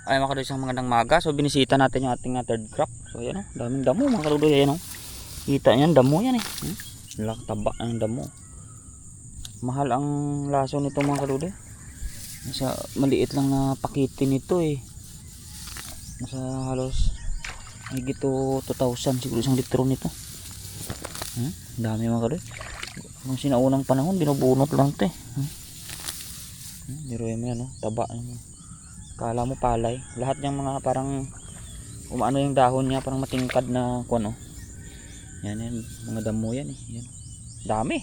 Ay mga karudoy, isang magandang maga. So binisita natin yung ating third crop. So ayan o, daming damo mga karudoy. Ayan o, kita nyan, damo yan eh. Laki taba ng damo. Mahal ang laso nito mga karudoy. Nasa maliit lang na pakitin nito eh. Nasa halos higit to 2,000 siguro isang litro nito. Dami mga karudoy. Nung sinaunang panahon binubunot lang ito eh. Diruin mo yan o, taba. Kala mo palay. Lahat ng mga parang umano yung dahon niya, parang matingkad na kuno. Yan yan, mga damo yan eh. Yan. Dami.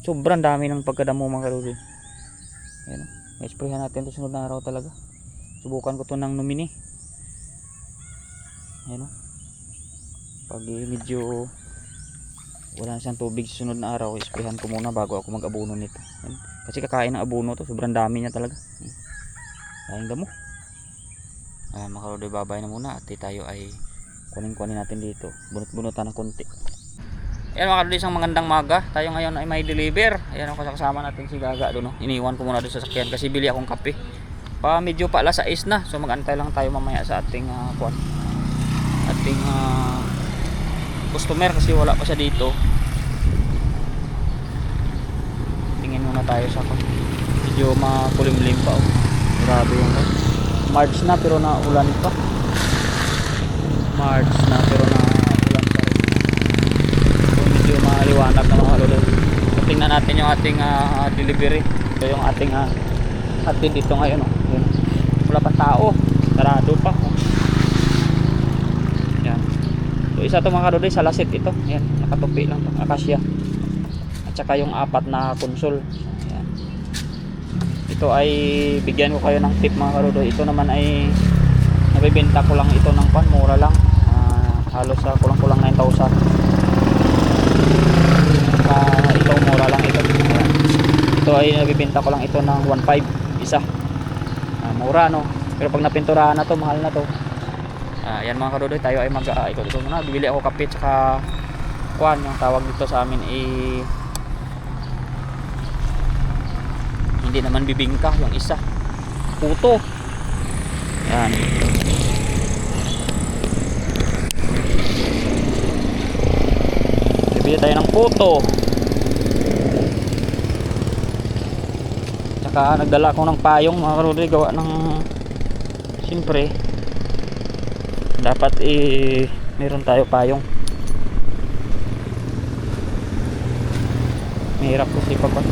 Sobrang dami ng pagkadamo mga karudoy. Yan. I-sprayhan natin 'to sunod na araw talaga. Subukan ko 'to ng numini. Yan oh. Pag medyo wala na siyang tubig sa sunod na araw, i-sprayhan ko muna bago ako mag-abono nito. Yan. Kasi kakain ng abono 'to, sobrang dami niya talaga. Ayun damo. Mga karudoy, babay na muna at tayo ay kunin natin dito. Bunot-bunutan ng konti. Ayan mga karudoy, isang magandang maga. Tayo ngayon ay may deliver. Ayan ako, kasama natin si Gaga doon. Iniwan ko muna doon sa sakyan kasi bili akong kape. Medyo pa alas 6 na. So mag-antay lang tayo mamaya sa ating customer kasi wala pa siya dito. Tingin muna tayo sa medyo makulimlim pa oh. Grabe yung March na pero naulan pa. March na pero naulan pa rin. So medyo maliwanag na mga karudoy. So tingnan natin yung ating delivery. So yung ating atin dito ngayon oh. Yan. Wala pang tao. Sarado pa oh. Yan. So isa to mga karudoy, sa lasit ito. Yan, nakatupi lang to, akasya. At saka yung apat na konsol. Ito ay bigyan ko kayo ng tip mga karudoy. Ito naman ay nabibenta ko lang ito ng mura lang. Halos kulang-kulang 9,000. Ito mura lang ito. Ito ay nabibenta ko lang ito ng 1,500 isa. Mura no. Pero pag napinturahan na to, mahal na to. Yan mga karudoy, tayo ay ito muna. Bibili ako kape tsaka yung tawag dito sa amin hindi naman bibingka, yung isa puto. Yan. Bibili tayo ng puto. Tsaka nagdala ko ng payong mga karudoy, gawa ng siyempre dapat meron tayo payong. Mahirap kasi pag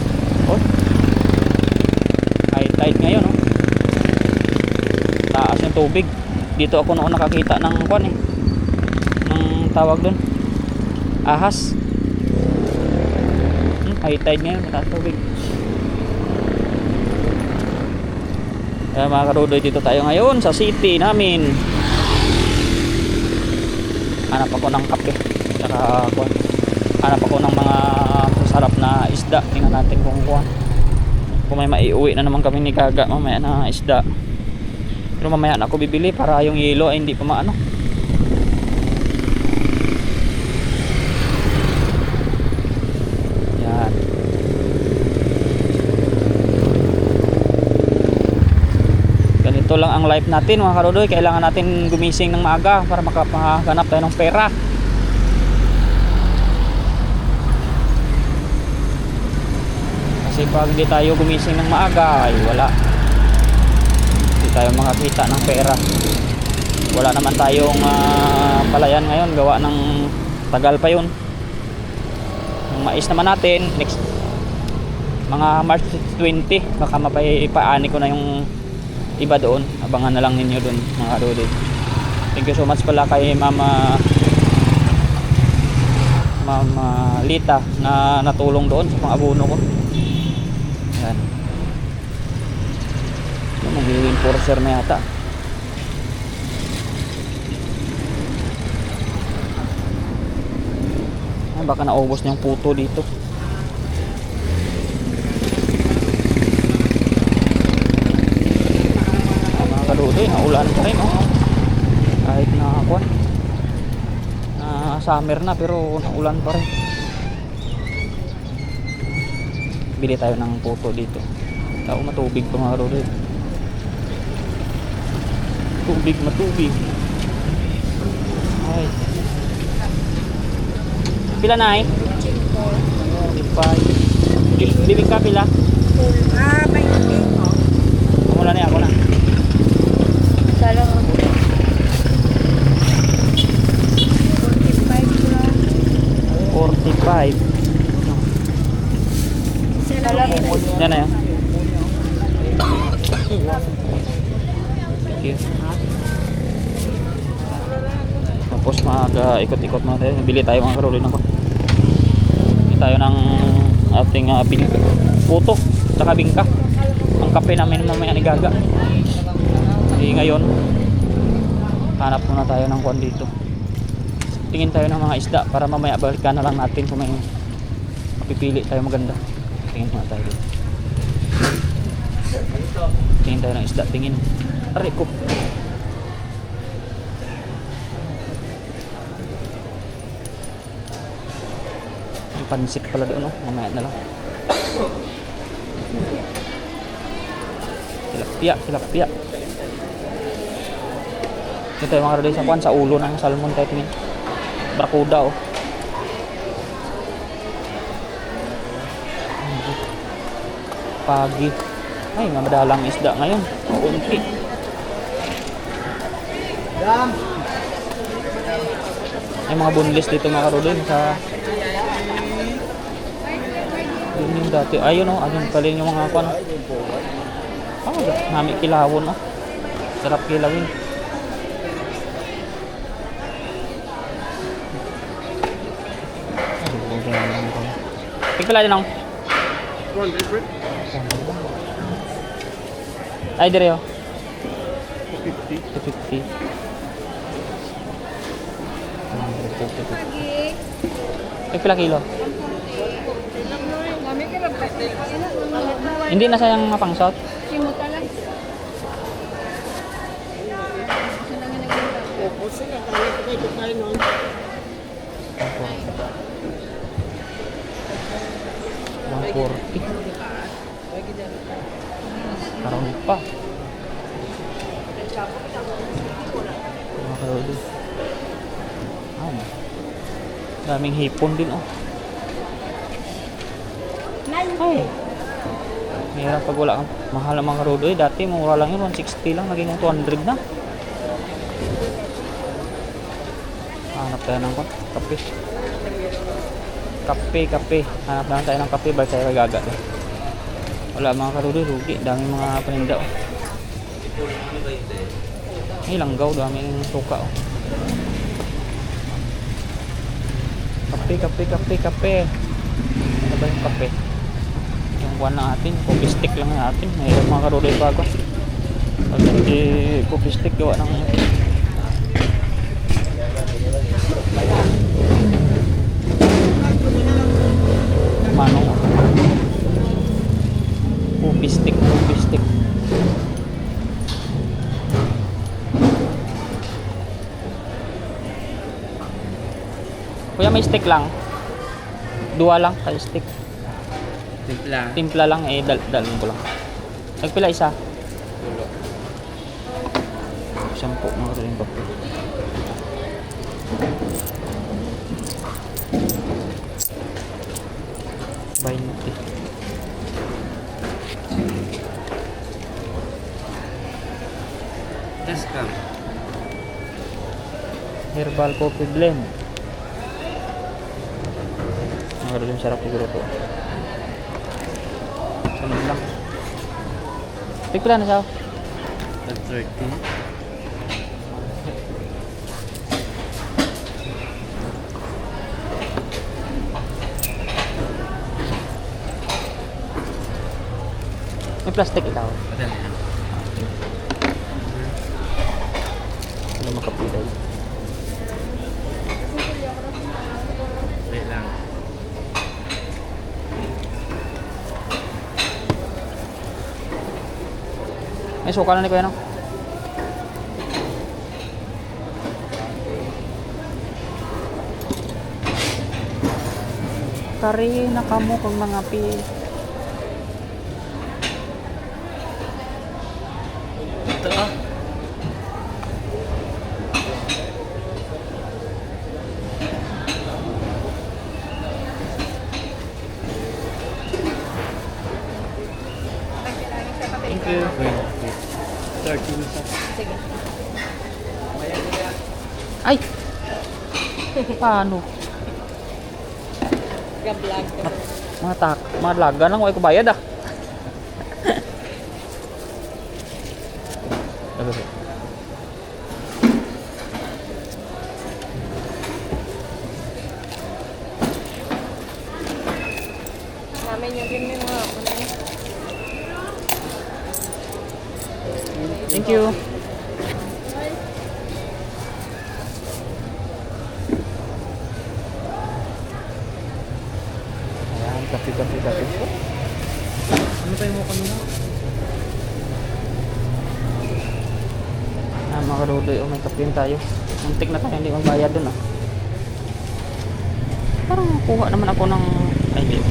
tide ngayon oh. Taas ng tubig. Dito ako noon nakakita ng ng tawag doon, ahas. High tide ngayon, mataas tubig. Kaya mga karudoy, dito tayo ngayon sa city namin. Hanap ako ng kape saka hanap ako ng mga masarap na isda. Tingnan natin kung may maiuwi na naman kami ni Gaga mamaya na isda. Pero mamaya na ako bibili para yung yelo ay hindi pa maano. Yan. Ganito lang ang life natin mga karudoy. Kailangan natin gumising ng maaga para makahanap tayo ng pera. Kasi pag hindi tayo gumising ng maaga ay wala, hindi tayo makakita ng pera. Wala naman tayong palayan ngayon, gawa ng tagal pa yun. Yung mais naman natin next mga March 20 baka mapaipaani ko na yung iba doon. Abangan na lang ninyo doon mga karudoy. Thank you so much pala kay Mama Lita na natulong doon sa pang-abono ko. Yan. Mag-reinforcer na yata. Baka naubos na yung puto dito. Mga karudoy, naulan pa rin oh. Kahit na summer na pero naulan pa rin. Bili tayo ng puto dito. Matubig pa mga karudoy. Matubig. Ay. Pila na eh? 45. Bibig ka pila? May hindi. Mula na ako na. Salang ako. 45 lang. 45. Salang ako. Yan na yan. Thank you. Tapos ikot-ikot mga tayo. Bili tayo mga karolin ako. Bili tayo ng ating puto tsaka bingka. Ang kape namin mamaya ni Gaga. Ngayon hanap muna tayo ng kuwan dito. Tingin tayo ng mga isda para mamaya balikan na lang natin kung may mapipili tayo maganda. Tingin muna tayo dito. Tingin tayo ng isda. Tingin. Aray ko. May pansit pala doon, no? Mamaya na lang. Tilapia. Ito tayo mga roday sa kuwan, sa ulo ng salmon tayo tingin. Brakuda, oh. Pagi. Ay, madalang isda ngayon. Kaunti. Ay, mga boneless dito mga karoday sa yun yung dati. Ayun, oh. Ayun pala yung mga kuwan. Nami kilawon, oh. Sarap kilawin. Pagpila din ako. Ay, dire oh. 250. 250. Pagpila kilo? Hindi na sayang mapangsot. Parang pa. Daming hipon din, oh. Ay. Mahirap pag wala kang mahal ang mga karodo, eh. Dati mura lang yun, 160 lang, naging 200 na. Hanap tayo ng kape. Hanap lang tayo ng kape, balik tayo Gaga. Wala mga karodo, rugi. Daming mga paninda, oh. May langgaw, daming suka, oh. Kape. Ano ba yung kape? Yung buwan natin, coffee stick lang natin. Mayroon mga karodo yung bago. Pag hindi coffee stick, gawa ng manong. Coffee stick. Kuya, may stick lang. 2 lang kay stick. Timpla lang eh, dalhin ko lang. Nagpila isa? 10 mga rin ba? Herbal coffee blend. Ang sarap siguro to. Sunod lang. Tigpila na siya. 30. May plastic ikaw. Ano makapilay? Wait lang. May suka na ni Kuya, no? Kari na kamo kung mga pi. Ito ah. Sige. Ay! Paano? Gablag. Mga laga lang, huwag ko bayad ah. Namin yung rin yung mga ako na yun. Thank you. Ayan, kape. Ano tayo mo kanina? Mga karudoy, may kape tayo. Muntik na tayo, hindi magbayad dun ah. Parang kuha naman ako ng... Ay, hindi.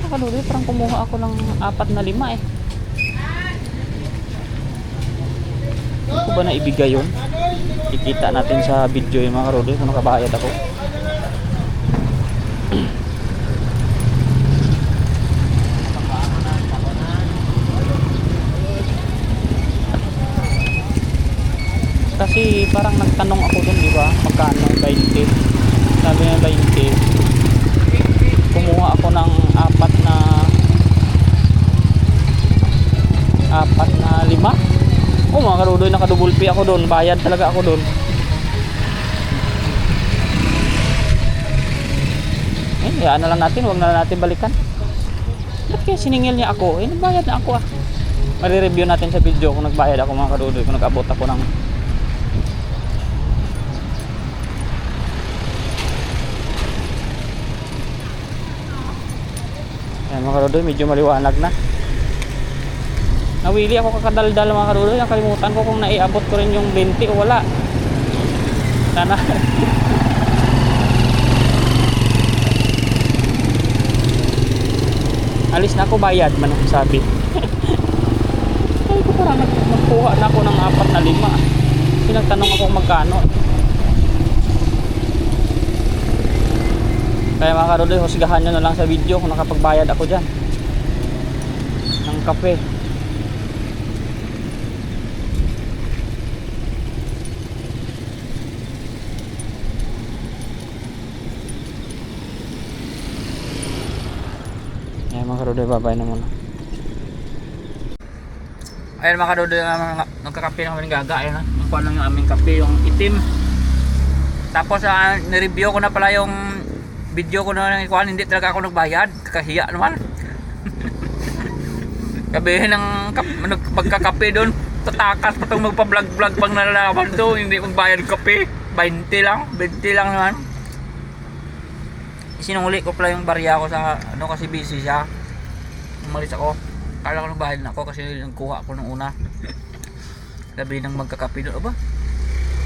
Mga karudoy, parang kumuha ako ng 4 na 5 eh. Ano ko ba na ibigay yun? Ikita natin sa video yung mga karudoy kung nakabayad ako. Kasi parang nagtanong ako dun, di ba? Magkano? 20. Sabi niya 20. Kumuha ako ng 4 na 5. Oh, mga karudoy, nakadouble pay ako dun. Bayad talaga ako dun. Hayaan na lang natin, huwag na lang natin balikan. Ba't kaya siningil niya ako? Nagbayad na ako ah. Mari-review natin sa video kung nagbayad ako, mga karudoy, kung nag-abot ako ng... Ayan mga karudoy, medyo maliwanag na. Nawili ako kakadaldal mga karudoy. Ang kalimutan ko kung naiabot ko rin yung 20 o wala. Sana. Alis na ako, bayad man ang sabi. Ay ko parang magkuha na ako ng 4 na 5. Pinagtanong ako kung magkano. Kaya mga karudoy, husgahan nyo na lang sa video kung nakapagbayad ako dyan ng kape. Ayan mga karudoy, babay na muna. Ayan mga karudoy, nagkakape na kami ng gaga. Ayan, yung kuha lang yung aming kape, yung itim. Tapos nireview ko na pala yung video ko na ikuan, hindi talaga ako nagbayad. Kahiya naman. Sabihin ng pagkakape doon, tatakas pa itong magpa-vlog pang nalalaman doon, hindi magbayad kape. 20 lang naman. Sinunguli ko pala yung barya ko sa ano kasi busy siya. Umalis ako. Kala ko nagbayad na ako kasi nagkuha ako nung una. Sabihin ng magkakape doon, aba,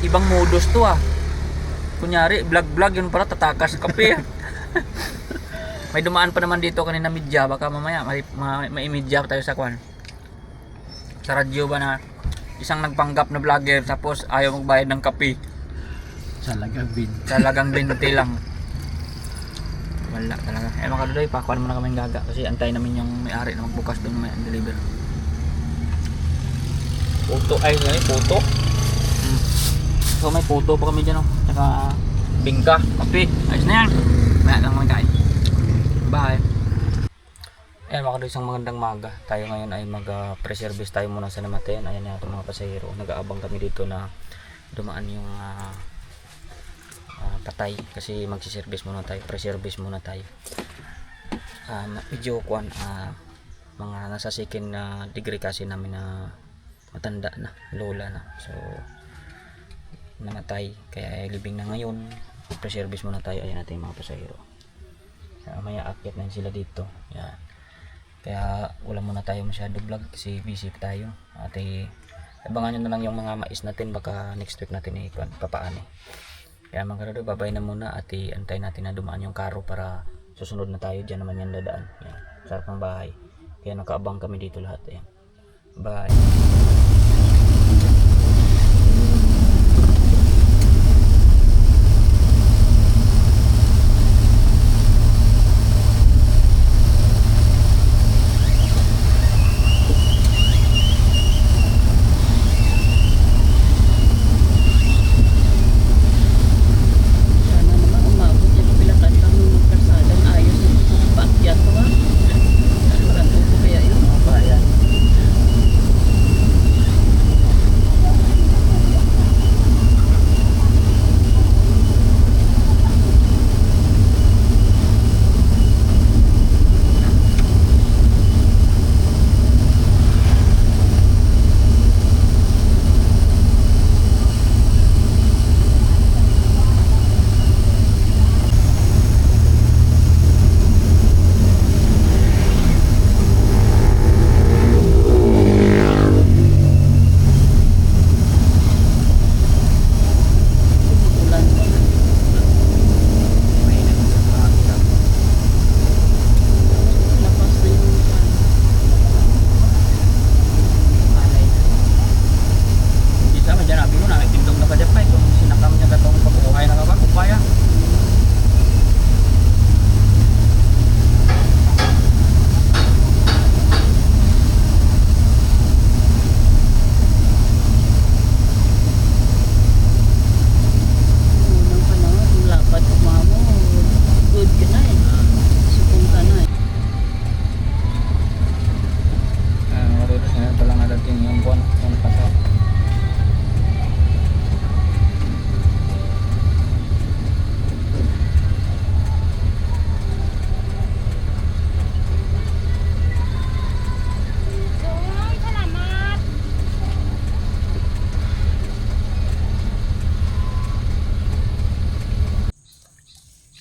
ibang modus to ah. Kunyari, vlog yun pala, tatakas kape. May dumaan pa naman dito kanina media, baka mamaya may media tayo sa kwan. Sa radyo ba na isang nagpanggap na vlogger tapos ayaw magbayad ng kape. Talagang 20 lang. Wala talaga. Mga karudoy, pakuan muna kami gaga kasi antay namin yung may-ari na magbukas doon may deliver. Puto ay puto. So may puto pa kami dyan, oh. Saka bingka, kape. Ayos na yan. Maya lang mga kain. Bye. Ayan mga karudoy, isang magandang maga. Tayo ngayon ay mag-pre-service tayo muna sa Namaten. Ayan na itong mga pasahero. Nag-aabang kami dito na dumaan yung patay. Kasi magsi-service muna tayo. Pre-service muna tayo. Medyo kuan, mga nasa second degree kasi namin na matanda na. Lola na. So namatay, kaya libing na ngayon. Pre-service muna tayo. Ayan natin yung mga pasahero. Maya akit na sila dito. Yan. Kaya wala muna tayo masyado vlog kasi busy tayo. At abangan nyo na lang yung mga mais natin, baka next week natin papaani. Kaya mga karudoy, babay na muna at antay natin na dumaan yung karo para susunod na tayo. Diyan naman yan dadaan. Yan. Sarap ng bahay. Kaya nakaabang kami dito lahat. Yan. Bye.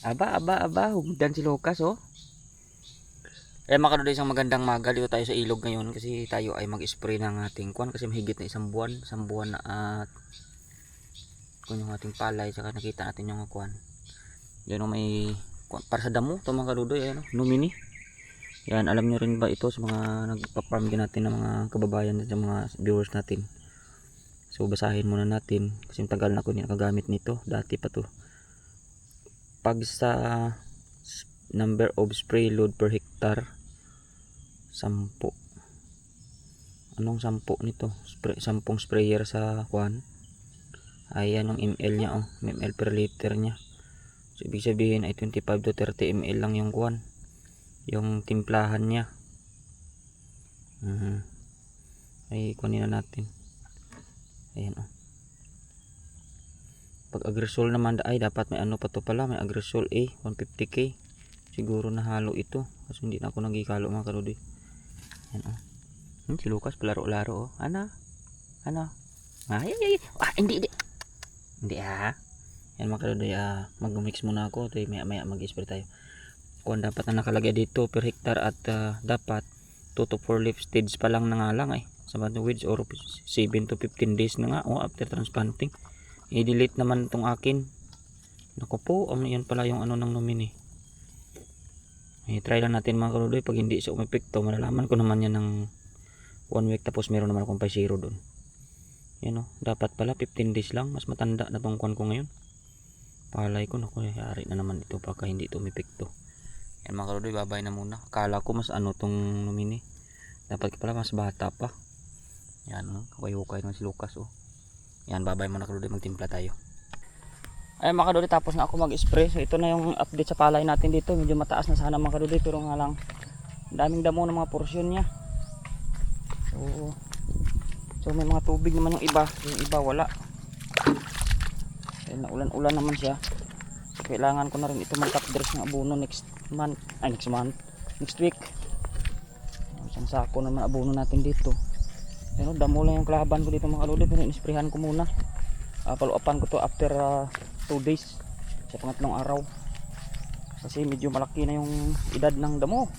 Aba, hugdan si Lucas oh. Eh mga kadudoy, isang magandang maga dito tayo sa ilog ngayon kasi tayo ay mag-spray ng ating kuan kasi mahigit na isang buwan na at kung yung ating palay saka nakita natin yung kuan. Yan oh, may kuan para sa damo to mga kadudoy, ayan oh, numini. Yan, alam nyo rin ba ito sa mga nagpa-farm din natin ng mga kababayan at mga viewers natin. So basahin muna natin kasi tagal na ko hindi nakagamit nito, dati pa to. Pag sa number of spray load per hectare 10. Anong 10 nito? 10 sprayer sa kuan. Ayan ang ml niya oh, ml per liter niya. So ibig sabihin ay 25 to 30 ml lang yung kuan. Yung timplahan niya. Ay kunin na natin. Ayan oh. Pag agresol naman ay dapat may ano pa to pala, may agresol A 150k. Siguro nahalo ito kasi hindi na ako nagikalo mga kadudoy. Yan oh. Si Lucas palaro-laro oh. Ano? Ay. Hindi ah. Yan mga kadudoy, mag-mix muna ako. Ito maya mag-spray tayo. Kung dapat na nakalagay dito per hectare at dapat 2 to 4 leaf stage pa lang na nga lang sa weeds or 7 to 15 days na nga after transplanting. I-delete naman itong akin. Naku po, yan pala yung ano ng nomini. Try lang natin mga kaludoy. Pag hindi siya umepekto, malalaman ko naman yan ng 1 week. Tapos meron naman akong 5-0 doon. Yan o, dapat pala 15 days lang. Mas matanda na tong kuwan ko ngayon. Palay ko, naku, yari na naman ito pagka hindi ito umepekto. Yan mga kaludoy, babay na muna. Akala ko mas ano tong nomini. Dapat pala mas bata pa. Yan o, kakayukay naman si Lucas o. Yan, babay muna kaludoy, magtimpla tayo. Ay mga kadudoy, tapos na ako mag-spray. So ito na yung update sa palay natin dito. Medyo mataas na sana mga kadudoy, pero nga lang daming damo ng mga porsyon niya. So may mga tubig naman yung iba. Yung iba wala. Ay, naulan-ulan naman siya. So, kailangan ko na rin ito mag-top dress ng abono next week. Isang sako naman abono natin dito. Pero damo lang yung kalaban ko dito mga kadudoy, pero in-sprayhan ko muna. Follow-upan ko to after 2 days sa pangatlong araw kasi medyo malaki na yung edad ng damo.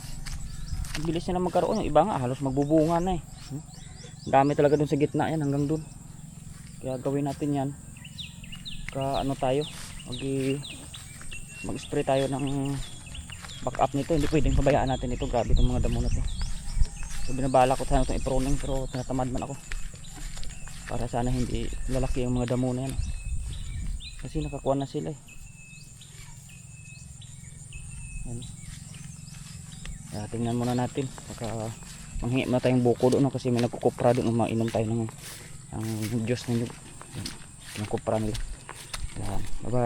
Ang bilis na magkaroon. Yung iba nga halos magbubunga na dami talaga dun sa gitna yan hanggang dun. Kaya gawin natin yan ano tayo mag-spray tayo ng backup nito. Hindi pwedeng pabayaan natin ito. Grabe itong mga damo na to. So binabala ko sana itong i-pruning pero tinatamad man ako para sana hindi lalaki yung mga damo na yan kasi nakakuha na sila Yan. Tingnan muna natin baka manghingi na tayong buko doon kasi may nagkukupra doon, mainom tayo ng juice ng kupra nila. Yan. Bye bye.